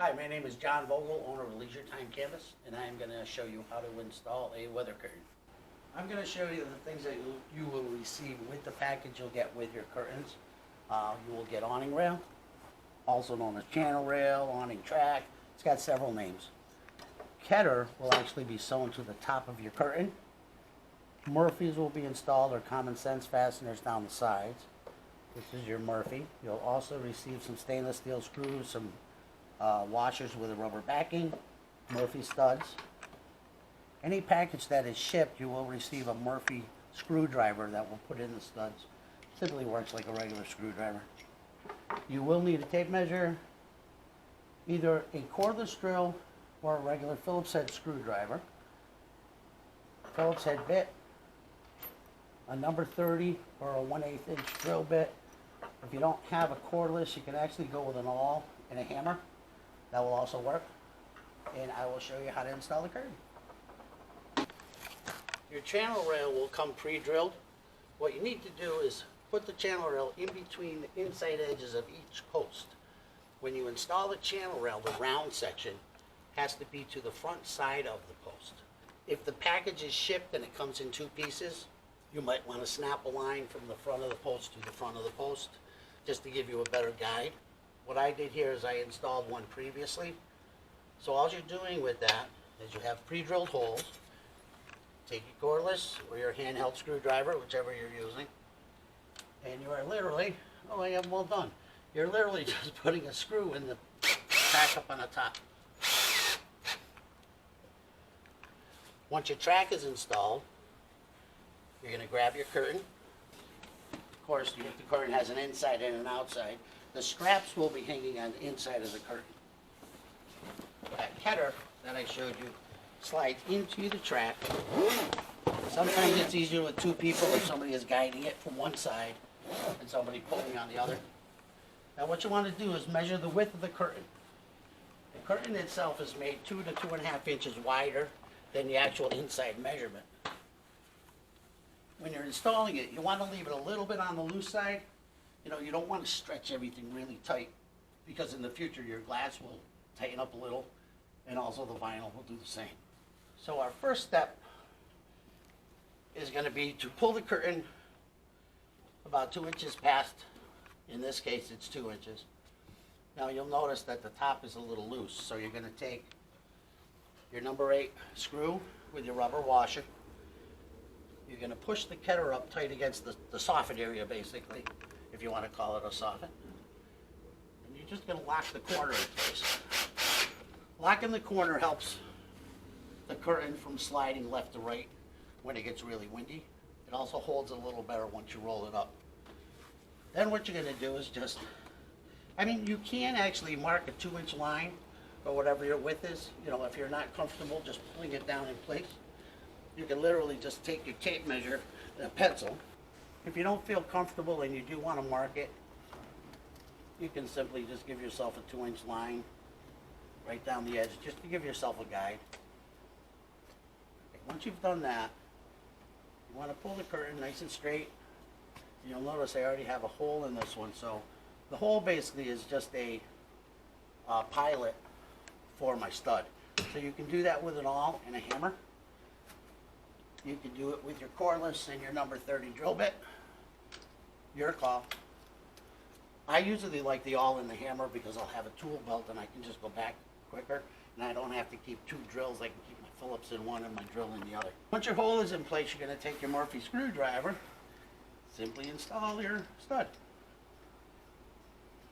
Hi, my name is John Vogel, owner of Leisure Time Canvas, and I am going to show you how to install a weather curtain. I'm going to show you the things that you will receive with the package you'll get with your curtains. You will get awning rail, also known as channel rail, awning track. It's got several names. Ketter will actually be sewn to the top of your curtain. Murphys will be installed, or common sense fasteners down the sides. This is your Murphy. You'll also receive some stainless steel screws, some washers with a rubber backing, Murphy studs. Any package that is shipped, you will receive a Murphy screwdriver that will put in the studs. Simply works like a regular screwdriver. You will need a tape measure, either a cordless drill or a regular Phillips head screwdriver, Phillips head bit, a number 30 or a 1/8 inch drill bit. If you don't have a cordless, you can actually go with an awl and a hammer. That will also work. And I will show you how to install the curtain. Your channel rail will come pre-drilled. What you need to do is put the channel rail in between the inside edges of each post. When you install the channel rail, the round section has to be to the front side of the post. If the package is shipped and it comes in two pieces, you might want to snap a line from the front of the post to the front of the post, just to give you a better guide. What I did here is I installed one previously. So all you're doing with that is you have pre-drilled holes. Take your cordless or your handheld screwdriver, whichever you're using, and you are literally, oh, I have them all done. You're literally just putting a screw in the track up on the top. Once your track is installed, you're going to grab your curtain. Of course, the curtain has an inside and an outside. The straps will be hanging on the inside of the curtain. That header that I showed you slides into the track. Sometimes it's easier with two people if somebody is guiding it from one side and somebody pulling on the other. Now what you want to do is measure the width of the curtain. The curtain itself is made 2 to 2.5 inches wider than the actual inside measurement. When you're installing it, you want to leave it a little bit on the loose side. You know, you don't want to stretch everything really tight, because in the future your glass will tighten up a little, and also the vinyl will do the same. So our first step is going to be to pull the curtain about 2 inches past, in this case it's 2 inches. Now you'll notice that the top is a little loose, so you're going to take your number 8 screw with your rubber washer. You're going to push the ketter up tight against the soffit area, basically, if you want to call it a soffit. And you're just going to lock the corner in place. Locking the corner helps the curtain from sliding left to right when it gets really windy. It also holds a little better once you roll it up. Then what you're going to do is just, you can actually mark a 2-inch line or whatever your width is. You know, if you're not comfortable just pulling it down in place, you can literally just take your tape measure and a pencil. If you don't feel comfortable and you do want to mark it, you can simply just give yourself a 2-inch line right down the edge, just to give yourself a guide. Okay, once you've done that, you want to pull the curtain nice and straight. You'll notice I already have a hole in this one, so the hole basically is just a pilot for my stud. So you can do that with an awl and a hammer. You can do it with your cordless and your number 30 drill bit. Your call. I usually like the awl and the hammer because I'll have a tool belt and I can just go back quicker, and I don't have to keep 2 drills. I can keep my Phillips in one and my drill in the other. Once your hole is in place, you're going to take your Murphy screwdriver, simply install your stud.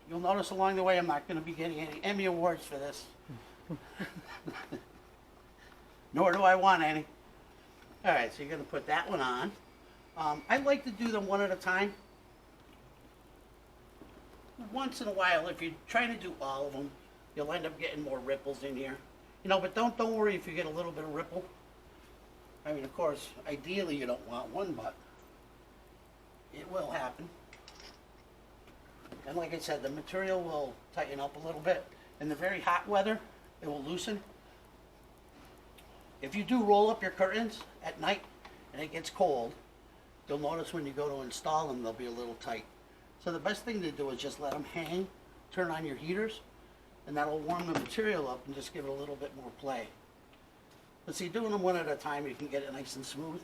You'll notice along the way I'm not going to be getting any Emmy awards for this. Nor do I want any. Alright, so you're going to put that one on. I like to do them one at a time. Once in a while, if you're trying to do all of them, you'll end up getting more ripples in here. You know, but don't worry if you get a little bit of ripple. Of course, ideally you don't want one, but it will happen. And like I said, the material will tighten up a little bit. In the very hot weather, it will loosen. If you do roll up your curtains at night and it gets cold, you'll notice when you go to install them, they'll be a little tight. So the best thing to do is just let them hang, turn on your heaters, and that'll warm the material up and just give it a little bit more play. But see, doing them one at a time, you can get it nice and smooth.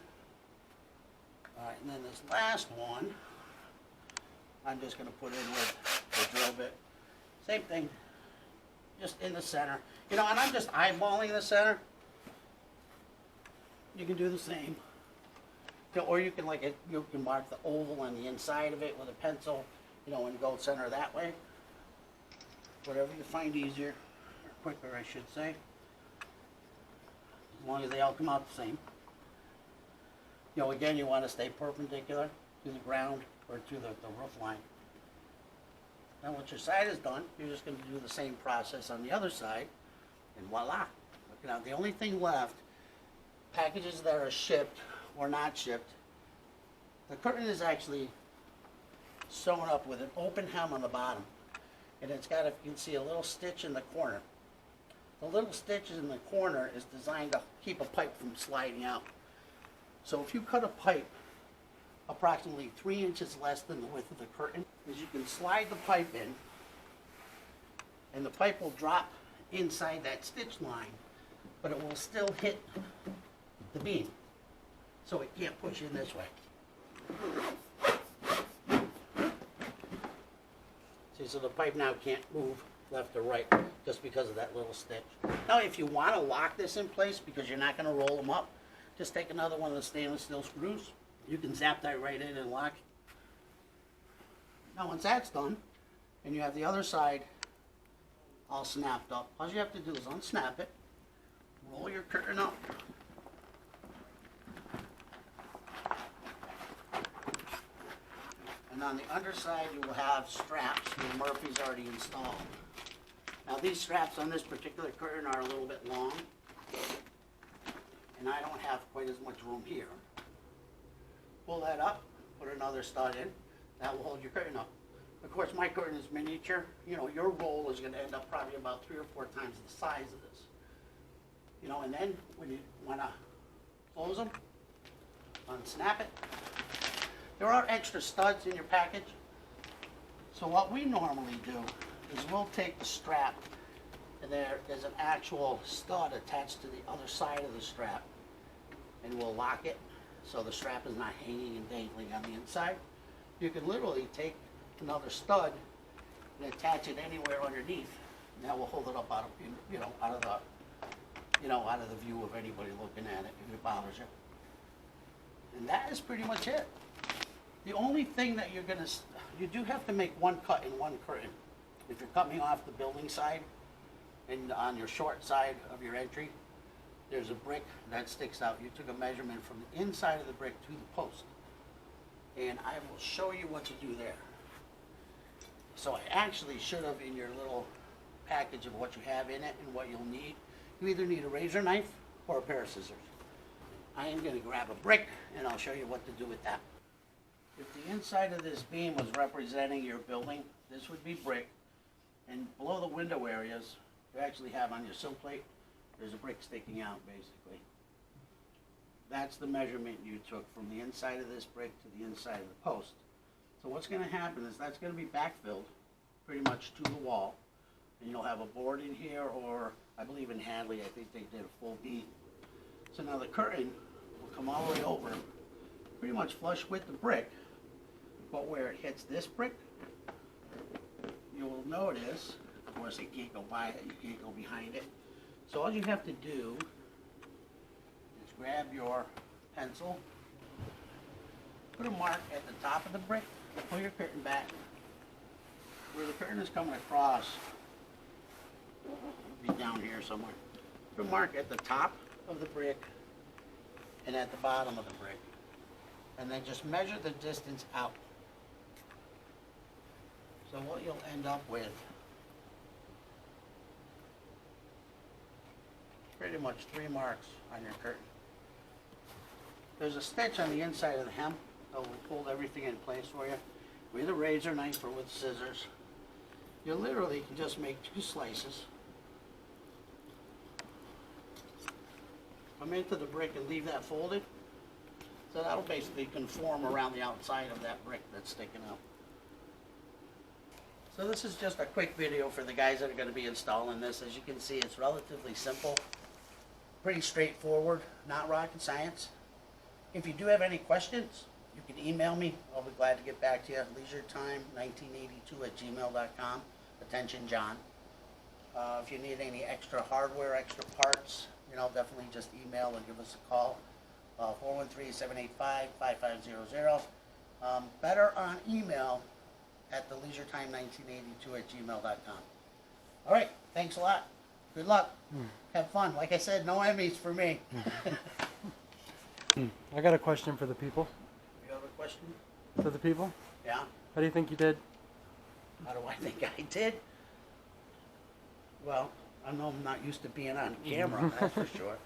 All right, and then this last one, I'm just going to put in with the drill bit. Same thing, just in the center. You know, and I'm just eyeballing the center. You can do the same. Or you can you can mark the oval on the inside of it with a pencil, you know, and go center that way. Whatever you find easier, or quicker, I should say. As long as they all come out the same. You know, again, you want to stay perpendicular to the ground or to the roof line. Now, once your side is done, you're just going to do the same process on the other side, and voila. Now, the only thing left, packages that are shipped or not shipped, the curtain is actually sewn up with an open hem on the bottom, and it's got, if you can see, a little stitch in the corner. The little stitch in the corner is designed to keep a pipe from sliding out. So if you cut a pipe approximately 3 inches less than the width of the curtain, is you can slide the pipe in, and the pipe will drop inside that stitch line, but it will still hit the beam, so it can't push in this way. See, so the pipe now can't move left or right just because of that little stitch. Now, if you want to lock this in place because you're not going to roll them up, just take another one of the stainless steel screws. You can zap that right in and lock. Now, once that's done, and you have the other side all snapped up, all you have to do is unsnap it, roll your curtain up, and on the underside you will have straps that Murphy's already installed. Now, these straps on this particular curtain are a little bit long, and I don't have quite as much room here. Pull that up, put another stud in, that will hold your curtain up. Of course, my curtain is miniature. You know, your roll is going to end up probably about 3 or 4 times the size of this. You know, and then when you want to close them, unsnap it. There are extra studs in your package. So what we normally do is we'll take the strap, and there is an actual stud attached to the other side of the strap, and we'll lock it so the strap is not hanging and dangling on the inside. You can literally take another stud and attach it anywhere underneath, and that will hold it up out of the view of anybody looking at it if it bothers you. And that is pretty much it. The only thing that you do have to make one cut in one curtain. If you're coming off the building side and on your short side of your entry, there's a brick that sticks out. You took a measurement from the inside of the brick to the post. And I will show you what to do there. So I actually should have, in your little package of what you have in it and what you'll need, you either need a razor knife or a pair of scissors. I am going to grab a brick and I'll show you what to do with that. If the inside of this beam was representing your building, this would be brick. And below the window areas, you actually have on your sill plate, there's a brick sticking out basically. That's the measurement you took from the inside of this brick to the inside of the post. So what's going to happen is that's going to be backfilled pretty much to the wall. And you'll have a board in here, or I believe in Hadley, I think they did a full beam. So now the curtain will come all the way over, pretty much flush with the brick, but where it hits this brick, you will notice, of course you can't go by it, you can't go behind it. So all you have to do is grab your pencil, put a mark at the top of the brick, pull your curtain back. Where the curtain is coming across, it'll be down here somewhere. Put a mark at the top of the brick and at the bottom of the brick. And then just measure the distance out. So what you'll end up with, pretty much 3 marks on your curtain. There's a stitch on the inside of the hem that will hold everything in place for you. With a razor knife or with scissors, you literally can just make 2 slices. Come into the brick and leave that folded. So that'll basically conform around the outside of that brick that's sticking out. So this is just a quick video for the guys that are gonna be installing this. As you can see, it's relatively simple, pretty straightforward, not rocket science. If you do have any questions, you can email me. I'll be glad to get back to you. LeisureTime1982@gmail.com. Attention, John. If you need any extra hardware, extra parts, you know, definitely just email or give us a call. 413-785-5500. Better on email at the LeisureTime1982@gmail.com. All right, thanks a lot. Good luck. Have fun. Like I said, no Emmys for me. I got a question for the people. You have a question? For the people? Yeah? How do you think you did? How do I think I did? Well, I know I'm not used to being on camera, that's for sure.